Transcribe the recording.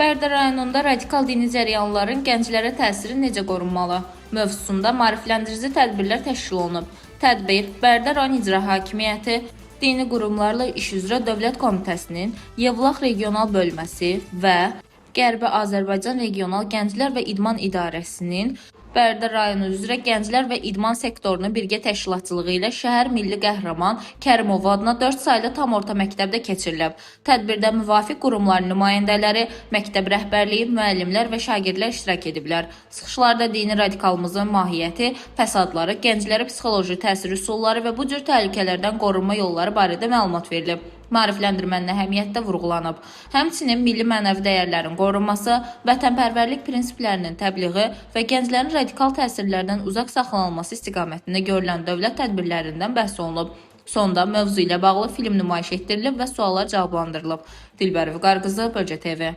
Bərdə rayonunda radikal dini cəryanların gənclərə təsiri necə qorunmalı? Mövzusunda maarifləndirici tədbirlər təşkil olunub. Tədbir Bərdə rayon İcra Hakimiyyəti, Dini Qurumlarla İş üzrə Dövlət Komitəsinin Yevlax regional bölməsi və Qərbi Azərbaycan Regional Gənclər və İdman İdarəsinin Bərdə rayonu üzrə Gənclər və İdman sektorunun birgə təşkilatçılığı ilə şəhər milli qəhrəman Kərimov adına 4 saylı tam orta məktəbdə keçirilib. Tədbirdə müvafiq qurumların nümayəndələri, məktəb rəhbərliyi, müəllimlər və şagirdlər iştirak ediblər. Çıxışlarda dini radikalımızın mahiyyəti, fəsadları, gənclərə psixoloji təsir üsulları və bu cür təhlükələrdən qorunma yolları barədə məlumat verilib. Maarifləndirmənin əhəmiyyəti də vurğulanıb. Həmçinin milli mənəvi dəyərlərin qorunması, vətənpərvərlik prinsiplərinin təbliği və gənclərin radikal təsirlərdən uzaq saxlanılması istiqamətində görülən dövlət tədbirlərindən bəhs olunub. Sonda mövzu ilə bağlı film nümayiş etdirilib və suallar cavablandırılıb. Dilbər Vüqar qızı, Bölgə TV.